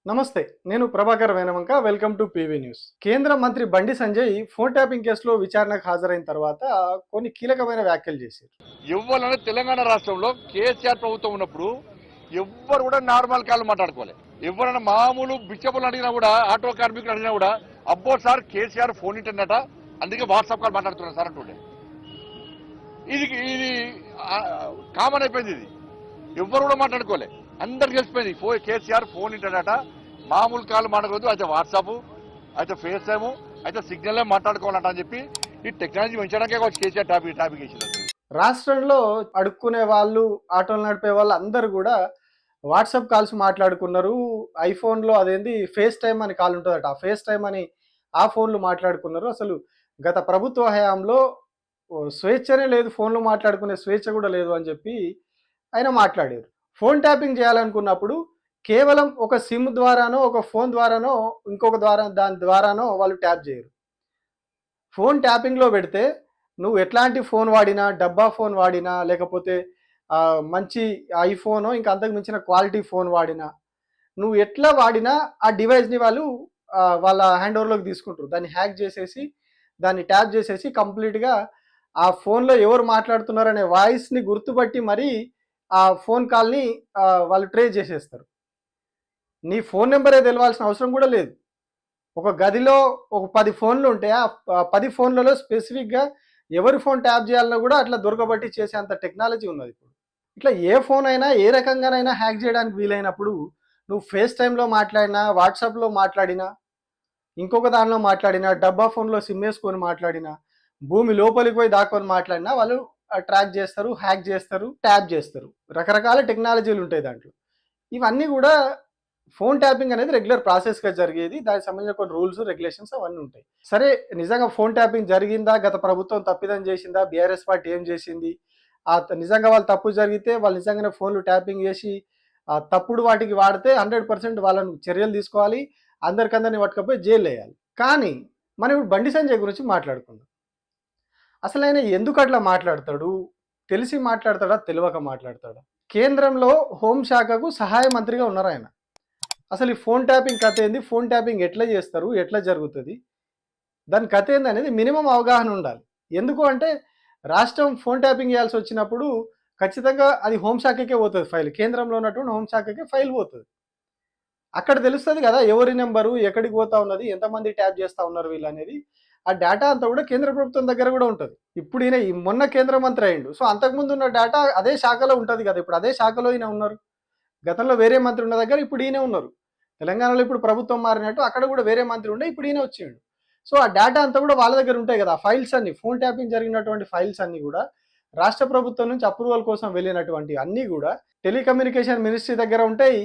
నమస్తే, నేను Prabhakar Venavanka. Welcome to PV news. కేంద్ర మంత్రి బండి సంజయ్ ఫోన్ ట్యాపింగ్ కేసులో విచారణకు హాజరైన తర్వాత కొన్ని కీలకమైన వ్యాఖ్యలు చేశారు. ఇవ్వాలని తెలంగాణ రాష్ట్రంలో కేసీఆర్ ప్రభుత్వం ఉన్నప్పుడు ఎవ్వరు కూడా నార్మల్ కాల్ మాట్లాడుకోవాలి. ఎవరైనా మామూలు బిచ్చపులు అడిగినా కూడా, ఆటో కార్మికులు అడిగినా కూడా, అబ్బో సార్ కేసీఆర్ ఫోన్ ఇంటర్నెట, అందుకే వాట్సాప్ కాల్ మాట్లాడుతున్నారు సార్ అంటుండే. ఇది ఇది కామన్ అయిపోయింది. ఇది ఎవ్వరు కూడా మాట్లాడుకోలే, అందరికి తెలిసిపోయింది. కేసీఆర్ ఫోన్ ఇంటర్నెట, మామూలు కాల్ మాట్లాడకూడదు, అయితే వాట్సాప్, అయితే ఫేస్ టైమ్, అయితే సిగ్నల్ మాట్లాడుకోవాలంట అని చెప్పి ఈ టెక్నాలజీ పెంచడానికే వచ్చి కేసీఆర్ టాపిక్ వేసింది. రాష్ట్రంలో అడుక్కునే వాళ్ళు, ఆటోలు నడిపే వాళ్ళు అందరూ కూడా వాట్సాప్ కాల్స్ మాట్లాడుకున్నారు. ఐఫోన్లో అదేంది ఫేస్ టైమ్ అని కాల్ ఉంటుందట, ఆ ఫేస్ టైమ్ అని ఆ ఫోన్లు మాట్లాడుకున్నారు. అసలు గత ప్రభుత్వ హయాంలో స్వేచ్ఛనే లేదు, ఫోన్లు మాట్లాడుకునే స్వేచ్ఛ కూడా లేదు అని చెప్పి ఆయన మాట్లాడారు. ఫోన్ ట్యాపింగ్ చేయాలనుకున్నప్పుడు కేవలం ఒక సిమ్ ద్వారానో, ఒక ఫోన్ ద్వారానో, ఇంకొక దాని ద్వారానో వాళ్ళు ట్యాప్ చేయరు. ఫోన్ ట్యాపింగ్లో పెడితే నువ్వు ఎట్లాంటి ఫోన్ వాడినా, డబ్బా ఫోన్ వాడినా, లేకపోతే మంచి ఐఫోనో ఇంకా అంతకు మించిన క్వాలిటీ ఫోన్ వాడినా, నువ్వు ఎట్లా వాడినా ఆ డివైస్ని వాళ్ళు వాళ్ళ హ్యాండ్ ఓవర్లోకి తీసుకుంటారు. దాన్ని హ్యాక్ చేసేసి, దాన్ని ట్యాప్ చేసేసి కంప్లీట్గా ఆ ఫోన్లో ఎవరు మాట్లాడుతున్నారనే వాయిస్ని గుర్తుపట్టి మరీ ఆ ఫోన్ కాల్ని వాళ్ళు ట్రేస్ చేసేస్తారు. నీ ఫోన్ నెంబరే తెలవాల్సిన అవసరం కూడా లేదు. ఒక గదిలో ఒక 10 ఫోన్లు ఉంటే ఆ 10 ఫోన్లలో స్పెసిఫిక్గా ఎవరి ఫోన్ ట్యాప్ చేయాలన్నా కూడా అట్లా దొరకబట్టి చేసేంత టెక్నాలజీ ఉన్నది ఇప్పుడు. ఇట్లా ఏ ఫోన్ అయినా ఏ రకంగానైనా హ్యాక్ చేయడానికి వీలైనప్పుడు నువ్వు ఫేస్ టైంలో మాట్లాడినా, వాట్సాప్లో మాట్లాడినా, ఇంకొక దానిలో మాట్లాడినా, డబ్బా ఫోన్లో సిమ్ వేసుకొని మాట్లాడినా, భూమి లోపలికి పోయి దాక్కొని మాట్లాడినా వాళ్ళు ట్రాక్ చేస్తారు, హ్యాక్ చేస్తారు, ట్యాప్ చేస్తారు. రకరకాల టెక్నాలజీలు ఉంటాయి దాంట్లో. ఇవన్నీ కూడా ఫోన్ ట్యాపింగ్ అనేది రెగ్యులర్ ప్రాసెస్గా జరిగేది. దానికి సంబంధించిన కొన్ని రూల్స్, రెగ్యులేషన్స్ అవన్నీ ఉంటాయి. సరే, నిజంగా ఫోన్ ట్యాపింగ్ జరిగిందా, గత ప్రభుత్వం తప్పిదం చేసిందా, బీఆర్ఎస్ పార్టీ ఏం చేసింది, నిజంగా వాళ్ళు తప్పు జరిగితే వాళ్ళు నిజంగానే ఫోన్లు ట్యాపింగ్ చేసి తప్పుడు వాటికి వాడితే 100% వాళ్ళను చర్యలు తీసుకోవాలి, అందరికందరిని పట్టుకపోయి జైలు వేయాలి. కానీ మనం ఇప్పుడు బండి సంజయ్ గురించి మాట్లాడుకుందాం. అసలు ఆయన ఎందుకు అట్లా మాట్లాడతాడు? తెలిసి మాట్లాడతాడా, తెలియక మాట్లాడతాడా? కేంద్రంలో హోంశాఖకు సహాయ మంత్రిగా ఉన్నారు ఆయన. అసలు ఈ ఫోన్ ట్యాపింగ్ కథ ఏంది, ఫోన్ ట్యాపింగ్ ఎట్లా చేస్తారు, ఎట్లా జరుగుతుంది, దాని కథ ఏంది అనేది మినిమం అవగాహన ఉండాలి. ఎందుకు అంటే రాష్ట్రం ఫోన్ ట్యాపింగ్ చేయాల్సి వచ్చినప్పుడు ఖచ్చితంగా అది హోంశాఖకే పోతుంది ఫైల్. కేంద్రంలో ఉన్నటువంటి హోంశాఖకే ఫైల్ పోతుంది. అక్కడ తెలుస్తుంది కదా ఎవరి నెంబరు ఎక్కడికి పోతా ఉన్నది, ఎంతమంది ట్యాప్ చేస్తూ ఉన్నారు వీళ్ళు అనేది. ఆ డేటా అంతా కూడా కేంద్ర ప్రభుత్వం దగ్గర కూడా ఉంటుంది. ఇప్పుడు ఈయన మొన్న కేంద్ర మంత్రి అయ్యిండు. సో అంతకుముందు ఉన్న డేటా అదే శాఖలో ఉంటుంది కదా. ఇప్పుడు అదే శాఖలో ఈయన ఉన్నారు. గతంలో వేరే మంత్రి ఉన్న దగ్గర ఇప్పుడు ఈయనే ఉన్నారు. తెలంగాణలో ఇప్పుడు ప్రభుత్వం మారినట్టు అక్కడ కూడా వేరే మంత్రి ఉండే, ఇప్పుడు ఈయన వచ్చిండు. సో ఆ డేటా అంతా కూడా వాళ్ళ దగ్గర ఉంటాయి కదా. ఫైల్స్ అన్ని, ఫోన్ ట్యాపింగ్ జరిగినటువంటి ఫైల్స్ అన్ని కూడా రాష్ట్ర ప్రభుత్వం నుంచి అప్రూవల్ కోసం వెళ్ళినటువంటి అన్నీ కూడా టెలికమ్యూనికేషన్ మినిస్ట్రీ దగ్గర ఉంటాయి,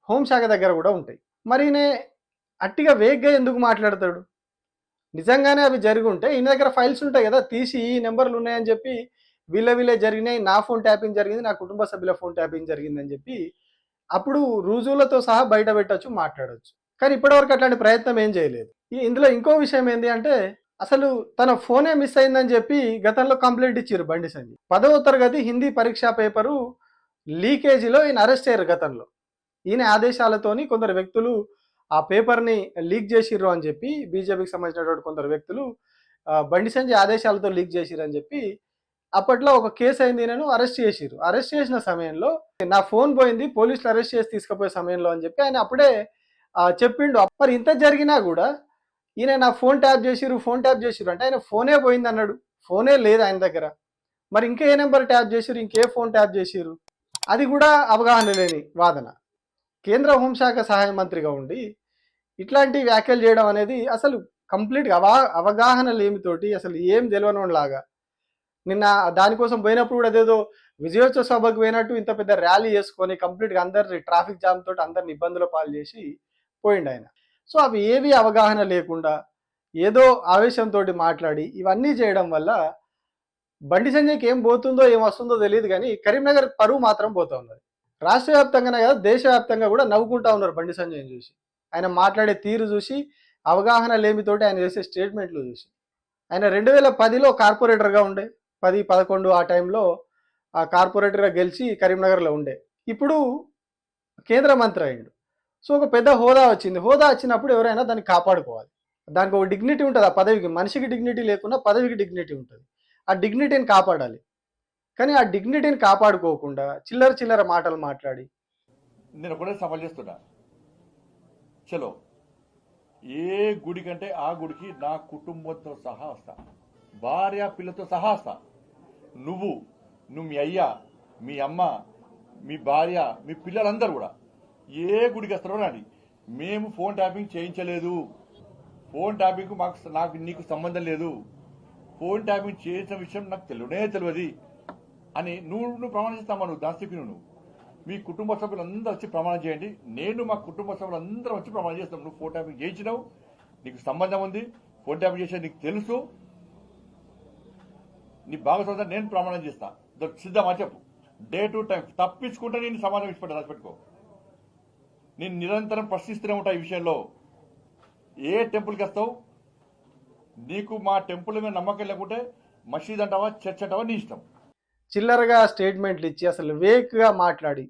హోంశాఖ దగ్గర కూడా ఉంటాయి. మరి ఈయన అట్టిగా వేగ్గా ఎందుకు మాట్లాడతాడు? నిజంగానే అవి జరిగి ఉంటే ఈయన దగ్గర ఫైల్స్ ఉంటాయి కదా, తీసి ఈ నెంబర్లు ఉన్నాయని చెప్పి వీళ్ళే జరిగినాయి, నా ఫోన్ ట్యాపింగ్ జరిగింది, నా కుటుంబ సభ్యుల ఫోన్ ట్యాపింగ్ జరిగిందని చెప్పి అప్పుడు రుజువులతో సహా బయట పెట్టచ్చు, మాట్లాడవచ్చు. కానీ ఇప్పటివరకు అట్లాంటి ప్రయత్నం ఏం చేయలేదు. ఇందులో ఇంకో విషయం ఏంటి అంటే, అసలు తన ఫోనే మిస్ అయిందని చెప్పి గతంలో కంప్లైంట్ ఇచ్చారు బండి సంజయ్. 10వ తరగతి హిందీ పరీక్షా పేపరు లీకేజీలో ఈయన అరెస్ట్ అయ్యారు గతంలో. ఈయన ఆదేశాలతోని కొందరు వ్యక్తులు ఆ పేపర్ని లీక్ చేసిర్రు అని చెప్పి, బీజేపీకి సంబంధించినటువంటి కొందరు వ్యక్తులు బండి సంజయ్ ఆదేశాలతో లీక్ చేసిర్రు అని చెప్పి అప్పట్లో ఒక కేసు అయింది, నేను అరెస్ట్ చేసిర్రు. అరెస్ట్ చేసిన సమయంలో నా ఫోన్ పోయింది, పోలీసులు అరెస్ట్ చేసి తీసుకుపోయే సమయంలో అని చెప్పి ఆయన అప్పుడే చెప్పిండు. మరి ఇంత జరిగినా కూడా ఈయన నా ఫోన్ ట్యాప్ చేసిర్రు అంటే ఆయన ఫోనే పోయింది అన్నాడు. ఫోనే లేదు ఆయన దగ్గర. మరి ఇంకా ఏ నెంబర్ ట్యాప్ చేసిర్రు, ఇంకే ఫోన్ ట్యాప్ చేసిర్రు, అది కూడా అవగాహన లేని వాదన. కేంద్ర హోంశాఖ సహాయ మంత్రిగా ఉండి ఇట్లాంటి వ్యాఖ్యలు చేయడం అనేది అసలు కంప్లీట్గా అవగాహన లేమితోటి, అసలు ఏం తెలియనోలాగా. నిన్న దానికోసం పోయినప్పుడు కూడా అదేదో విజయోత్సవ సభకు పోయినట్టు ఇంత పెద్ద ర్యాలీ చేసుకొని కంప్లీట్గా అందరిని ట్రాఫిక్ జామ్ తోటి అందరిని ఇబ్బందుల పాలు చేసి పోయిండు ఆయన. సో అవి ఏవి అవగాహన లేకుండా ఏదో ఆవేశంతో మాట్లాడి ఇవన్నీ చేయడం వల్ల బండి సంజయ్కి ఏం పోతుందో ఏం వస్తుందో తెలియదు, కానీ కరీంనగర్ పరువు మాత్రం పోతా ఉన్నది. రాష్ట్ర వ్యాప్తంగానే కదా, దేశవ్యాప్తంగా కూడా నవ్వుకుంటా ఉన్నారు బండి సంజయ్ని చూసి. ఆయన మాట్లాడే తీరు చూసి, అవగాహన లేమితోటి ఆయన చేసే స్టేట్మెంట్లు చూసి. ఆయన 2010లో కార్పొరేటర్గా ఉండే, 10-11 ఆ టైంలో ఆ కార్పొరేటర్గా గెలిచి కరీంనగర్లో ఉండే. ఇప్పుడు కేంద్ర మంత్రి అయ్యిండు. సో ఒక పెద్ద హోదా వచ్చింది. హోదా వచ్చినప్పుడు ఎవరైనా దాన్ని కాపాడుకోవాలి. దానికి ఒక డిగ్నిటీ ఉంటది ఆ పదవికి. మనిషికి డిగ్నిటీ లేకున్నా పదవికి డిగ్నిటీ ఉంటది. ఆ డిగ్నిటీని కాపాడాలి. కానీ ఆ డిగ్నిటీని కాపాడుకోకుండా చిల్లర చిల్లర మాటలు మాట్లాడి నేను ఒకటే సవాల్ చేస్తున్నా. చలో, ఏ గుడి కంటే ఆ గుడికి నా కుటుంబంతో సహా వస్తా, భార్య పిల్లతో సహా వస్తా. నువ్వు మీ అయ్యా, మీ అమ్మ, మీ భార్య, మీ పిల్లలందరూ కూడా ఏ గుడికి వస్తారో రాని. మేము ఫోన్ ట్యాపింగ్ చేయించలేదు. ఫోన్ ట్యాపింగ్ నాకు నీకు సంబంధం లేదు. ఫోన్ ట్యాపింగ్ చేసిన విషయం నాకు తెలియదు అని నువ్వు ప్రమాణం చేస్తామా? నువ్వు దాస్తికి నువ్వు మీ కుటుంబ సభ్యులందరూ వచ్చి ప్రమాణం చేయండి. నేను మా కుటుంబ సభ్యులందరూ వచ్చి ప్రమాణం చేస్తాం. నువ్వు ఫోన్ ట్యాపింగ్ చేయించినావు, నీకు సంబంధం ఉంది, ఫోన్ ట్యాపింగ్ చేసేది నీకు తెలుసు, నీ భాగస్వామ్యం నేను ప్రమాణం చేస్తా. సిద్ధమా చెప్పు. డే టు టైం తప్పించుకుంటే నేను సమాధానం ఇచ్చిపెట్టా. రాసిపెట్టుకో. నేను నిరంతరం ప్రశ్నిస్తూనే ఉంటా ఈ విషయంలో. ఏ టెంపుల్కి వస్తావు? నీకు మా టెంపుల్ మీద నమ్మకం లేకుంటే మసీద్ అంటావా, చర్చ్ అంటావా, నీ ఇష్టం. చిల్లరగా స్టేట్మెంట్లు ఇచ్చి అసలు వేక్గా మాట్లాడి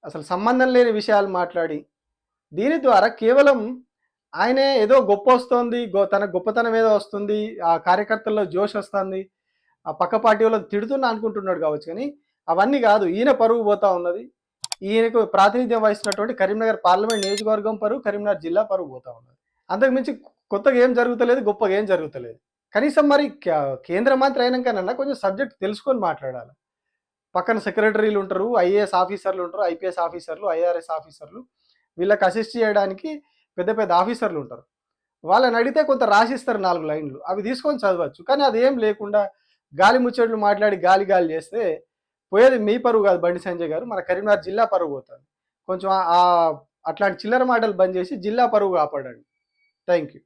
అసలు సంబంధం లేని విషయాలు మాట్లాడి దీని ద్వారా కేవలం ఆయనే ఏదో గొప్ప వస్తుంది, తన గొప్పతనం ఏదో వస్తుంది, ఆ కార్యకర్తల్లో జోష్ వస్తుంది, ఆ పక్క పార్టీ వాళ్ళని తిడుతున్నా అనుకుంటున్నాడు కావచ్చు. కానీ అవన్నీ కాదు. ఈయన పరువు పోతా ఉన్నది. ఈయనకు ప్రాతినిధ్యం వహిస్తున్నటువంటి కరీంనగర్ పార్లమెంట్ నియోజకవర్గం పరువు, కరీంనగర్ జిల్లా పరువు పోతా ఉన్నది. అంతకుమించి కొత్తగా ఏం జరుగుతలేదు, గొప్పగా ఏం జరుగుతలేదు. కనీసం మరి కేంద్ర మంత్రి అయినాకనన్నా కొంచెం సబ్జెక్ట్ తెలుసుకొని మాట్లాడాలి. పక్కన సెక్రటరీలు ఉంటారు, ఐఏఎస్ ఆఫీసర్లు ఉంటారు, ఐపీఎస్ ఆఫీసర్లు, ఐఆర్ఎస్ ఆఫీసర్లు, వీళ్ళకి అసిస్ట్ చేయడానికి పెద్ద పెద్ద ఆఫీసర్లు ఉంటారు. వాళ్ళని అడిగితే కొంత రాసిస్తారు 4 లైన్లు, అవి తీసుకొని చదవచ్చు. కానీ అదేం లేకుండా గాలి ముచ్చట్లు మాట్లాడి గాలి గాలి చేస్తే పోయేది మీ పరువు కాదు బండి సంజయ్ గారు, మన కరీంనగర్ జిల్లా పరువు పోతుంది. కొంచెం అట్లాంటి చిల్లర మాటలు బంద్ చేసి జిల్లా పరువు కాపాడండి. Thank you.